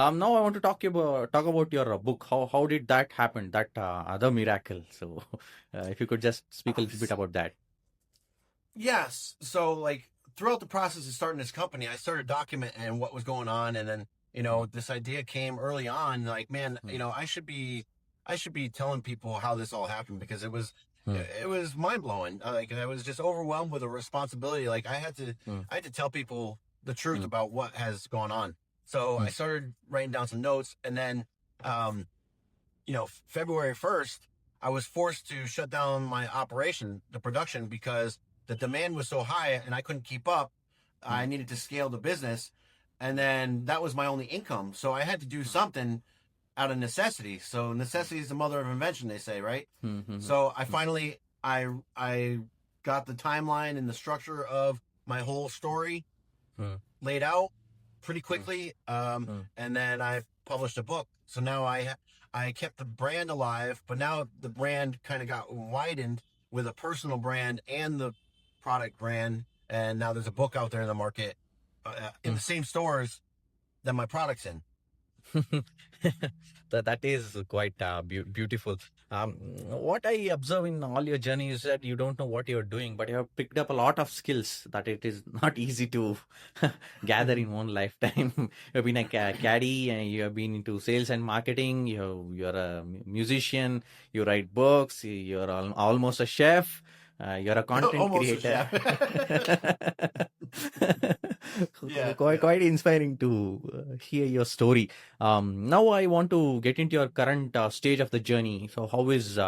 Now I want to talk about your book. How did that happen? That other miracle. So, if you could just speak a little bit about that. Yes. So like throughout the process of starting this company, I started documenting what was going on, and then Mm, this idea came early on. Like, man, mm, I should be telling people how this all happened because mm, it was mind blowing. Like I was just overwhelmed with a responsibility. Like mm, I had to tell people the truth mm, about what has gone on. So I mm, started writing down some notes, and then um, February 1st, I was forced to shut down my operation, the production, because the demand was so high and I couldn't keep up. I mm, needed to scale the business. And then that was my only income. So I had to do something out of necessity. So necessity is the mother of invention, they say, right? mm, mm, So I got the timeline and the structure of my whole story mm, laid out pretty mm, quickly. mm, And then I published a book. So now I kept the brand alive, but now the brand kind of got widened with a personal brand and the product brand. And now there's a book out there in the market in mm. the same stores that my product's in. That is quite beautiful. What I observe in all your journey is that you don't know what you're doing, but you have picked up a lot of skills that it is not easy to gather in one lifetime. You've been a caddy, and you have been into sales and marketing. You're a musician. You write books. You're almost a chef. You're a content Almost a creator. chef. Yeah, Quite yeah. quite inspiring to hear your story. Now I want to get into your current stage of the journey. So how is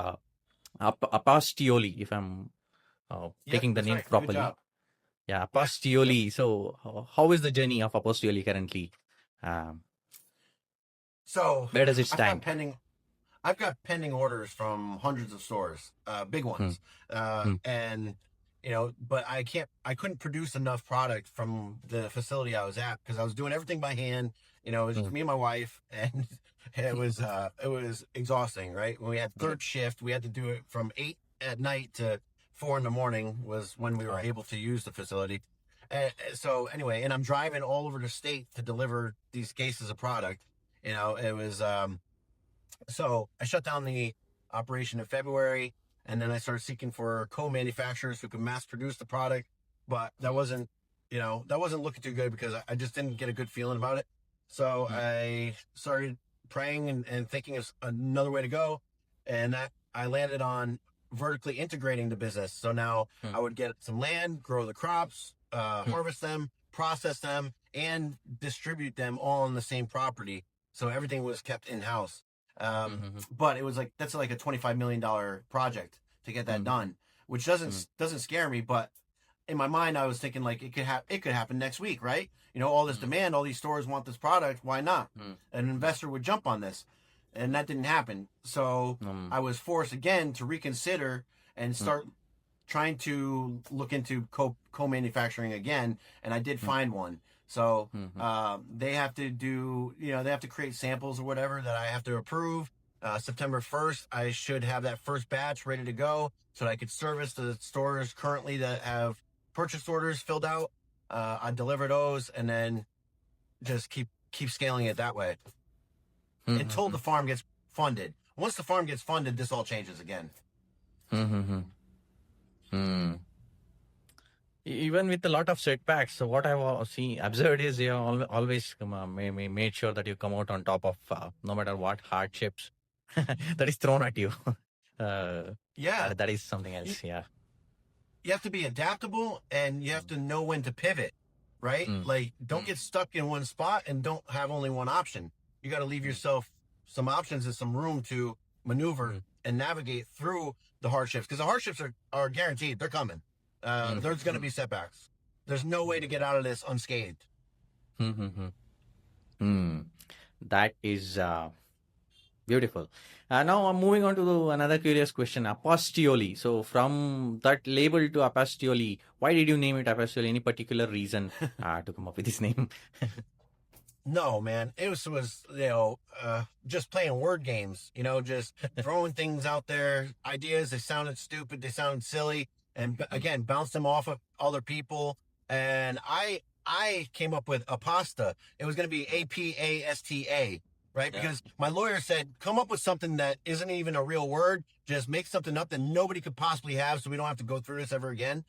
Apastioli, if I'm Yep, taking the that's name right. Good properly? job. Yeah, Yep, yep. Apastioli. So how is the journey of Apastioli currently? Um, So where does it I've got stand? pending I've got pending orders from hundreds of stores, big Hmm, ones, hmm, and but I couldn't produce enough product from the facility I was at because I was doing everything by hand. It was hmm, just me and my wife, and it was exhausting. Right when we had yeah. third shift, we had to do it from 8 at night to 4 in the morning was when we were Oh, able to use the facility. So anyway, and I'm driving all over the state to deliver these cases of product. It was so I shut down the operation in February, and then I started seeking for co-manufacturers who could mass produce the product. But hmm, that wasn't looking too good because I just didn't get a good feeling about it. So hmm, I started praying and thinking of another way to go, and that I landed on vertically integrating the business. So now hmm, I would get some land, grow the crops, hmm, harvest them, process them, and distribute them all on the same property. So everything was kept in house. hmm, hmm, But it was like that's like a $25 million project to get that hmm, done, which hmm, doesn't scare me. But in my mind, I was thinking like it could happen next week, right? All this hmm, demand, all these stores want this product. Why not? hmm, An hmm, investor would jump on this, and that didn't happen. So hmm, I was forced again to reconsider and hmm, start trying to look into co manufacturing again, and I did hmm, find one. So hmm, hmm, they have to do, they have to create samples or whatever that I have to approve. September 1st, I should have that first batch ready to go so that I could service the stores currently that have purchase orders filled out. I deliver those and then just keep scaling it that way hmm, hmm, until hmm, the farm gets funded. Once the farm gets funded, this all changes again. hmm, hmm, hmm. Hmm. Even with a lot of setbacks, so what I've seen observed is you always made sure that you come out on top of no matter what hardships that is thrown at you. uh, Yeah, that is something you, else. Yeah. you have to be adaptable and you have to know when to pivot, right? Mm, Like, don't mm, get stuck in one spot and don't have only one option. You got to leave mm, yourself some options and some room to maneuver mm, and navigate through the hardships because the hardships are guaranteed. They're coming. mm, There's going to mm, be setbacks. There's no way mm, to get out of this unscathed. mm, mm, mm, mm. That is beautiful. Now I'm moving on to another curious question. Apastioli. So from that label to Apastioli, why did you name it Apastioli? Any particular reason to come up with this name? No, man. It was just playing word games, just throwing things out there, ideas. They sounded stupid. They sounded silly. And Mm, again, bounce them off of other people. And I came up with Apasta. It was going to be Apasta, right? Yeah. Because my lawyer said, come up with something that isn't even a real word. Just make something up that nobody could possibly have, so we don't have to go through this ever again.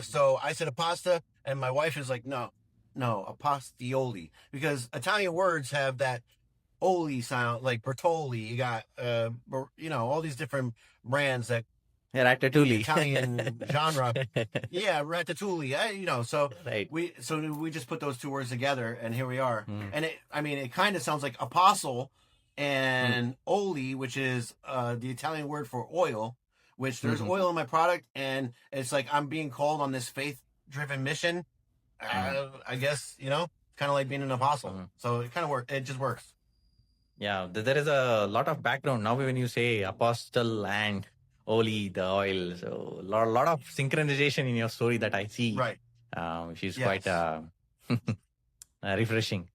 So I said Apasta, and my wife is like, no, Apastioli, because Italian words have that Oli sound, like Bertoli. You got, all these different brands that Ratatouille. Italian genre. Yeah, ratatouille. So Right. we just put those two words together, and here we are. Mm. And it kind of sounds like apostle and oli, which is the Italian word for oil. Which there's oil in my product, and it's like I'm being called on this faith-driven mission. I guess kind of like being an apostle. So it kind of works. It just works. Yeah, there is a lot of background now when you say apostle and Oli, the oil. So a lot of synchronization in your story that I see. Right. Which is Yes. quite refreshing.